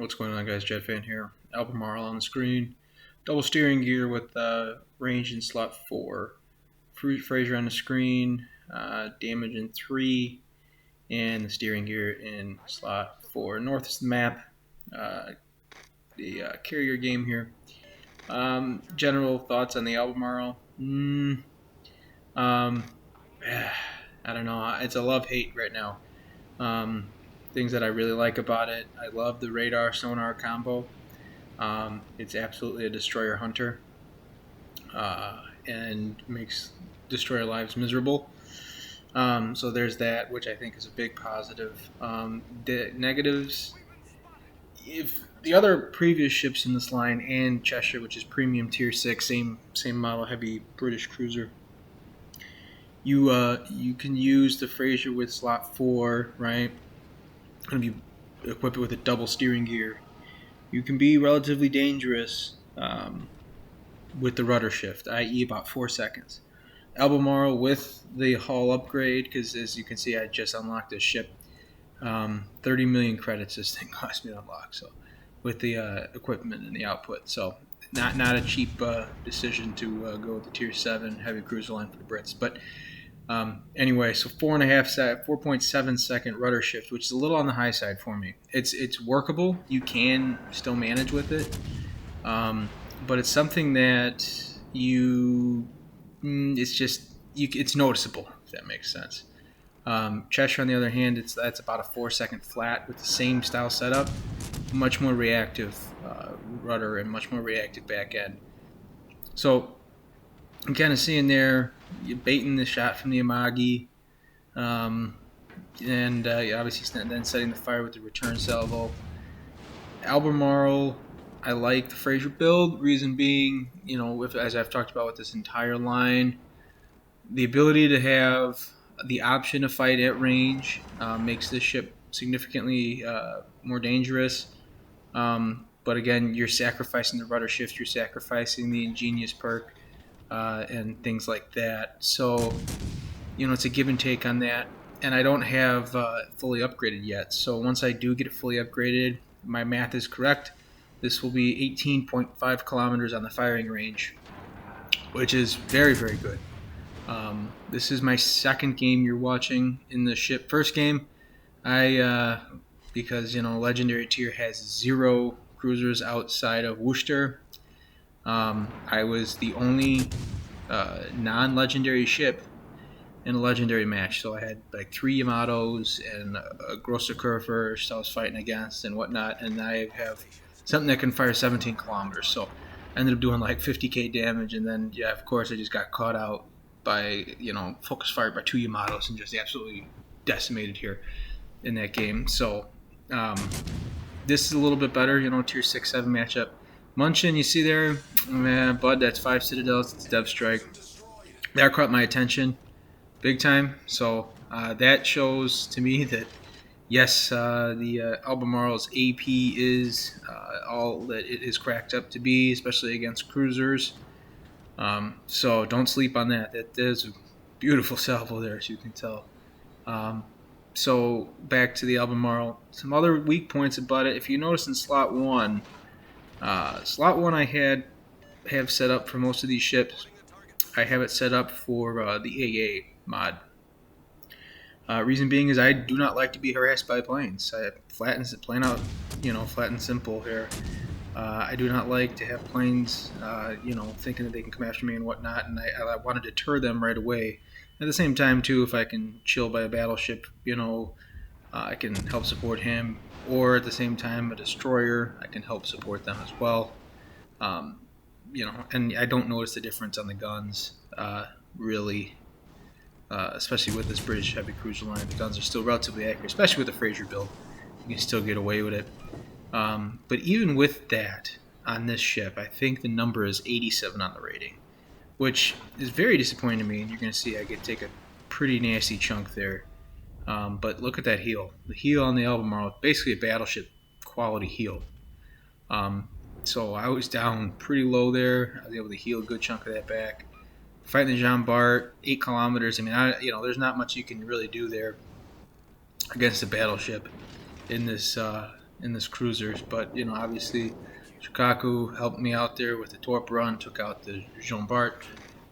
What's going on, guys? Jet Fan here. Albemarle on the screen. Double steering gear with range in slot 4. Fraser on the screen. Damage in 3. And the steering gear in slot 4. North is the map. The carrier game here. General thoughts on the Albemarle? Um, I don't know. It's a love-hate right now. Things that I really like about it. I love the radar sonar combo. It's absolutely a destroyer hunter, and makes destroyer lives miserable. So there's that, which I think is a big positive. The negatives, if the other previous ships in this line and Cheshire, which is premium tier 6, same model, heavy British cruiser, you can use the Fraser with slot 4, right? And if you equip it with a double steering gear, you can be relatively dangerous with the rudder shift, i.e. about 4 seconds. Albemarle with the hull upgrade, because as you can see, I just unlocked this ship. 30 million credits this thing cost me to unlock, so with the equipment and the output. So not a cheap decision to go with the tier 7 heavy cruiser line for the Brits. But anyway, so 4.7 second rudder shift, which is a little on the high side for me. It's workable. You can still manage with it, but it's something that it's noticeable, if that makes sense. Cheshire, on the other hand, that's about a 4 second flat with the same style setup, much more reactive rudder and much more reactive back end. So I'm kind of seeing there, you're baiting the shot from the Amagi, and obviously then setting the fire with the return salvo. Albemarle, I like the Fraser build. Reason being, as I've talked about with this entire line, the ability to have the option to fight at range makes this ship significantly more dangerous. But again, you're sacrificing the rudder shift, you're sacrificing the ingenious perk, and things like that. So, it's a give and take on that. And I don't have fully upgraded yet. So once I do get it fully upgraded, my math is correct. This will be 18.5 kilometers on the firing range, which is very, very good. This is my second game you're watching in the ship. First game, because Legendary Tier has 0 cruisers outside of Worcester. I was the only non-legendary ship in a legendary match, so I had like 3 Yamatos and a Grosser Kurfürst I was fighting against and whatnot, and I have something that can fire 17 kilometers. So I ended up doing like 50k damage, and then of course I just got caught out by focus fired by 2 Yamatos and just absolutely decimated here in that game. So this is a little bit better, tier 6-7 matchup. Munchin, you see there, bud, that's 5 Citadels, it's Dev Strike. That caught my attention big time. So that shows to me that yes, the Albemarle's AP is all that it is cracked up to be, especially against cruisers. So don't sleep on that. That is a beautiful salvo there, as you can tell. So back to the Albemarle. Some other weak points about it. If you notice in slot 1, I have set up for most of these ships. I have it set up for the AA mod. Reason being is I do not like to be harassed by planes. Flat and simple here. I do not like to have planes, thinking that they can come after me and whatnot, and I want to deter them right away. At the same time, too, if I can chill by a battleship, I can help support him, or at the same time, a destroyer, I can help support them as well. And I don't notice the difference on the guns, really, especially with this British heavy cruiser line. The guns are still relatively accurate, especially with the Fraser build. You can still get away with it. But even with that, on this ship, I think the number is 87 on the rating, which is very disappointing to me. And you're going to see I take a pretty nasty chunk there. But look at that heel. The heel on the Albemarle, basically a battleship quality heel. So I was down pretty low there. I was able to heal a good chunk of that back. Fighting the Jean Bart, 8 kilometers. I mean, there's not much you can really do there against a battleship in this in this cruiser. But obviously, Shikaku helped me out there with the torp run, took out the Jean Bart,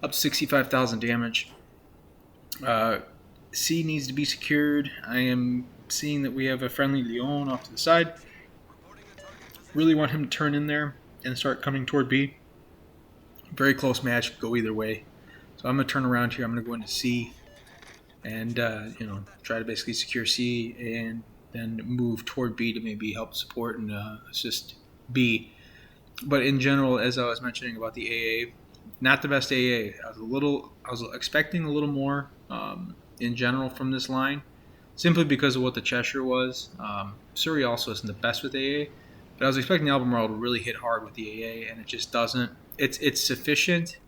up to 65,000 damage. C needs to be secured. I am seeing that we have a friendly Leon off to the side. Really want him to turn in there and start coming toward B. Very close match, go either way. So I'm going to turn around here. I'm going to go into C and try to basically secure C and then move toward B to maybe help support and assist B. But in general, as I was mentioning about the AA, not the best AA. I was expecting a little more in general from this line, simply because of what the Cheshire was. Surrey also isn't the best with AA, but I was expecting Albemarle to really hit hard with the AA, and it just doesn't. It's sufficient.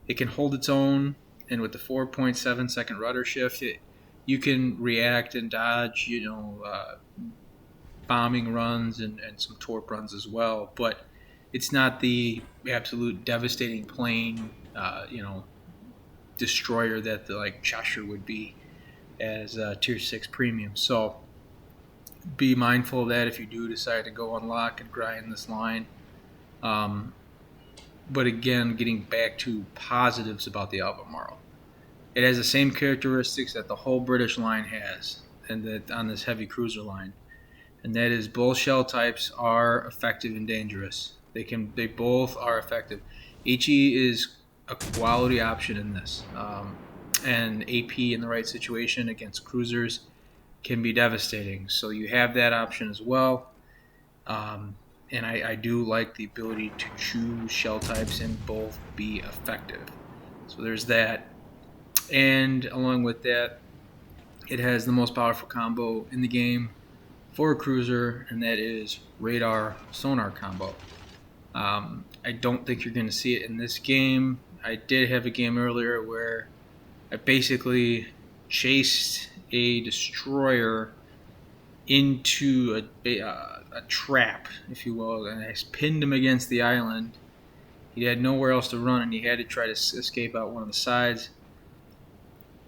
It can hold its own, and with the 4.7 second rudder shift, you can react and dodge, bombing runs and some torp runs as well. But it's not the absolute devastating plane, destroyer that the Cheshire would be as Tier 6 premium. So be mindful of that if you do decide to go unlock and grind this line. But again, getting back to positives about the Albemarle. It has the same characteristics that the whole British line has, and that on this heavy cruiser line. And that is both shell types are effective and dangerous. They both are effective. HE is a quality option in this. And AP in the right situation against cruisers can be devastating. So you have that option as well. And I do like the ability to choose shell types and both be effective. So there's that. And along with that, it has the most powerful combo in the game for a cruiser, and that is radar sonar combo. I don't think you're going to see it in this game. I did have a game earlier where I basically chased a destroyer into a trap, if you will, and I pinned him against the island. He had nowhere else to run, and he had to try to escape out one of the sides.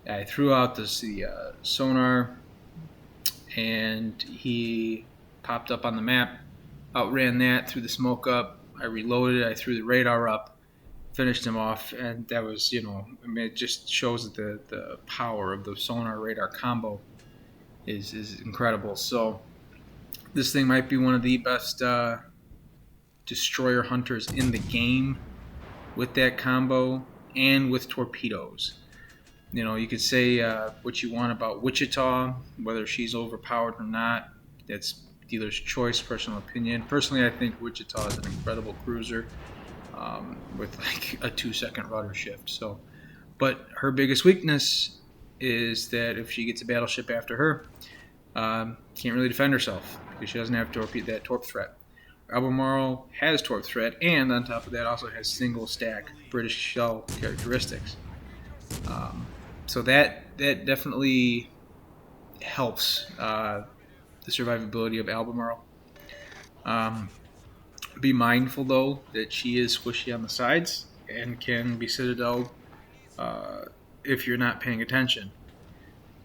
I threw out the sonar, and he popped up on the map, outran that, threw the smoke up. I reloaded, I threw the radar up, finished him off, and that was, it just shows that the power of the sonar radar combo is incredible. So this thing might be one of the best destroyer hunters in the game with that combo and with torpedoes. You could say what you want about Wichita, whether she's overpowered or not. That's dealer's choice, personal opinion. Personally, I think Wichita is an incredible cruiser with a 2-second rudder shift. So, but her biggest weakness is that if she gets a battleship after her, can't really defend herself because she doesn't have that torp threat. Albemarle has torp threat, and on top of that, also has single stack British shell characteristics. So that definitely helps the survivability of Albemarle. Be mindful, though, that she is squishy on the sides and can be citadeled if you're not paying attention.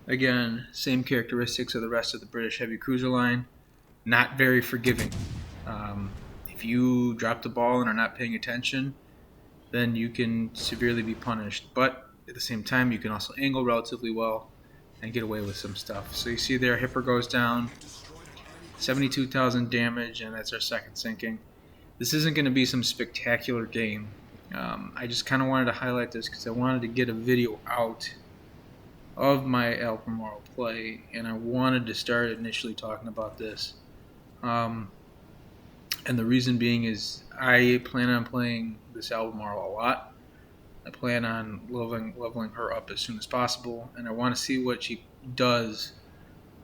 Again, same characteristics of the rest of the British heavy cruiser line. Not very forgiving. If you drop the ball and are not paying attention, then you can severely be punished. But at the same time, you can also angle relatively well and get away with some stuff. So you see there, Hipper goes down, 72,000 damage, and that's our second sinking. This isn't going to be some spectacular game. I just kind of wanted to highlight this because I wanted to get a video out of my Albemarle play, and I wanted to start initially talking about this. And the reason being is I plan on playing this Albemarle a lot. I plan on leveling her up as soon as possible, and I want to see what she does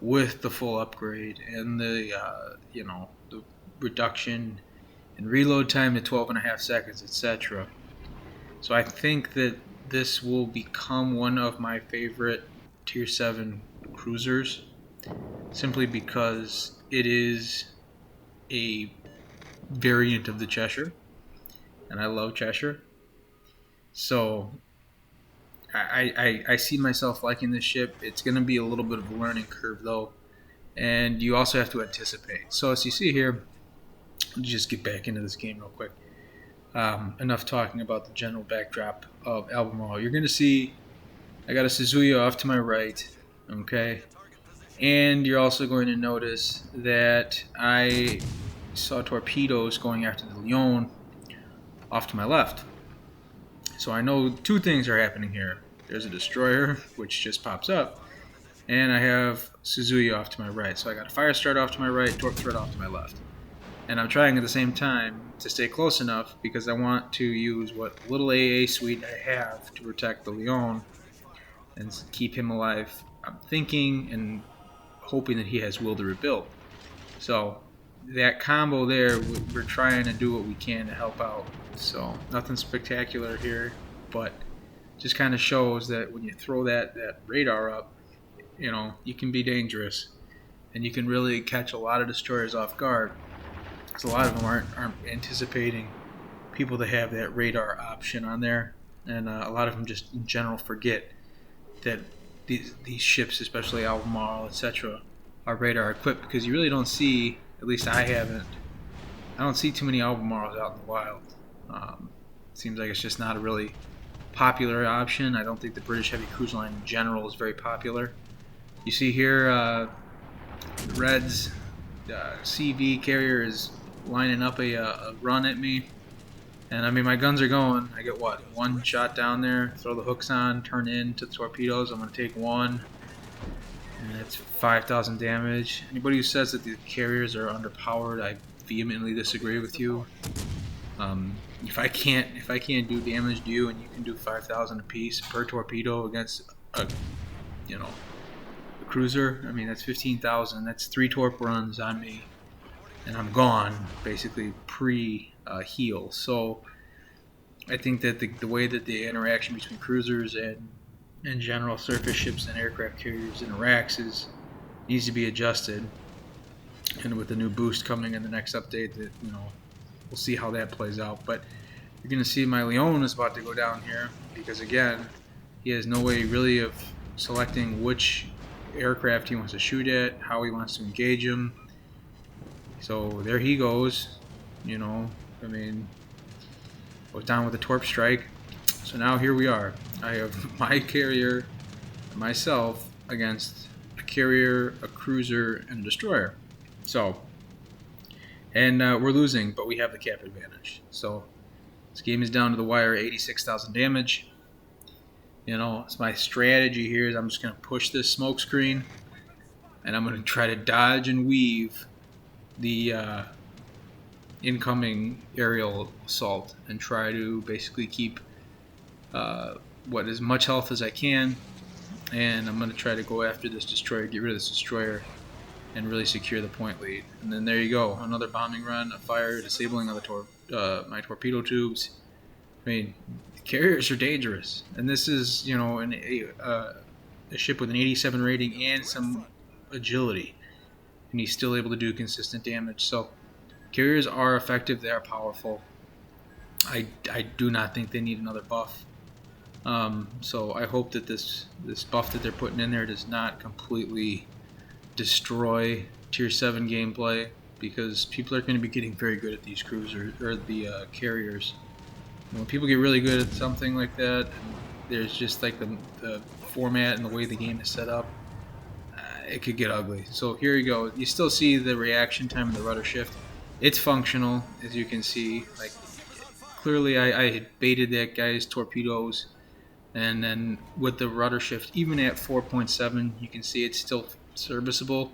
with the full upgrade and the the reduction in reload time to 12.5 seconds, etc. So I think that this will become one of my favorite Tier 7 cruisers, simply because it is a variant of the Cheshire, and I love Cheshire. So I see myself liking this ship. It's going to be a little bit of a learning curve, though, and you also have to anticipate. So as you see here, let's just get back into this game real quick. Enough talking about the general backdrop of Albemarle. You're going to see I got a Suzuya off to my right, okay? And you're also going to notice that I saw torpedoes going after the Leon off to my left. So I know two things are happening here. There's a destroyer, which just pops up, and I have Suzuya off to my right. So I got a fire start off to my right, torp threat off to my left. And I'm trying at the same time to stay close enough because I want to use what little AA suite I have to protect the Leon and keep him alive. I'm thinking and hoping that he has will to rebuild. So that combo there, we're trying to do what we can to help out. So nothing spectacular here, but just kind of shows that when you throw that radar up, you know, you can be dangerous, and you can really catch a lot of destroyers off guard. Because a lot of them aren't anticipating people to have that radar option on there, and a lot of them just in general forget that these ships, especially Albemarle, etc., are radar equipped, because you really don't see, at least I don't see too many Albemarles out in the wild. Seems like it's just not a really popular option. I don't think the British heavy cruise line in general is very popular. You see here, the Reds CV carrier is lining up a run at me. And I mean, my guns are going. I get what? One shot down there, throw the hooks on, turn into the torpedoes. I'm going to take one. And that's 5,000 damage. Anybody who says that the carriers are underpowered, I vehemently disagree with you. If I can't do damage to you, and you can do 5,000 apiece per torpedo against a cruiser, I mean, that's 15,000. That's 3 torp runs on me, and I'm gone, basically pre-heal. So I think that the way that the interaction between cruisers and general surface ships and aircraft carriers interacts needs to be adjusted. And with the new boost coming in the next update, that we'll see how that plays out. But you're going to see my Leon is about to go down here, because again, he has no way really of selecting which aircraft he wants to shoot at, how he wants to engage him. So there he goes. I mean, goes down with a torp strike. So now here we are. I have my carrier and myself against a carrier, a cruiser, and a destroyer. So, and we're losing, but we have the cap advantage. So this game is down to the wire, 86,000 damage. It's my strategy here is I'm just going to push this smoke screen, and I'm going to try to dodge and weave the incoming aerial assault and try to basically keep as much health as I can. And I'm going to try to go after this destroyer, get rid of this destroyer, and really secure the point lead. And then there you go, another bombing run, a fire, disabling other my torpedo tubes. I mean, carriers are dangerous, and this is a ship with an 87 rating and some agility, and he's still able to do consistent damage. So carriers are effective, they are powerful. I do not think they need another buff. So I hope that this buff that they're putting in there does not completely destroy Tier 7 gameplay, because people are going to be getting very good at these cruisers, or the carriers. When people get really good at something like that, and there's just like the format and the way the game is set up, it could get ugly. So here you go. You still see the reaction time of the rudder shift. It's functional, as you can see. Like, clearly I had baited that guy's torpedoes, and then with the rudder shift, even at 4.7, you can see it's still serviceable,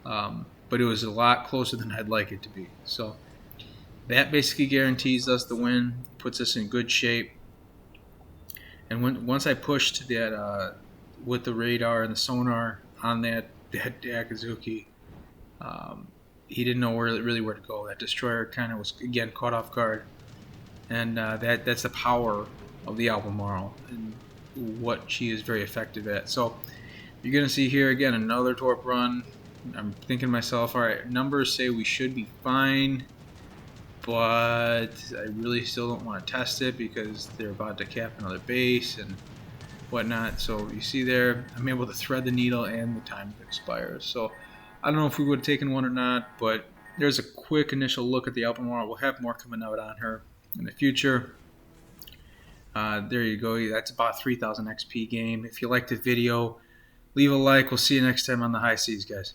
but it was a lot closer than I'd like it to be. So that basically guarantees us the win, puts us in good shape. And once I pushed that with the radar and the sonar on that Akazuki, he didn't know where to go. That destroyer kind of was again caught off guard, and that's the power of the Albemarle and what she is very effective at. So you're going to see here again another torp run. I'm thinking to myself, all right, numbers say we should be fine, but I really still don't want to test it because they're about to cap another base and whatnot. So you see there, I'm able to thread the needle and the time expires. So I don't know if we would have taken one or not, but there's a quick initial look at the Albemarle. We'll have more coming out on her in the future. There you go. That's about 3,000 XP game. If you liked the video, leave a like. We'll see you next time on the high seas, guys.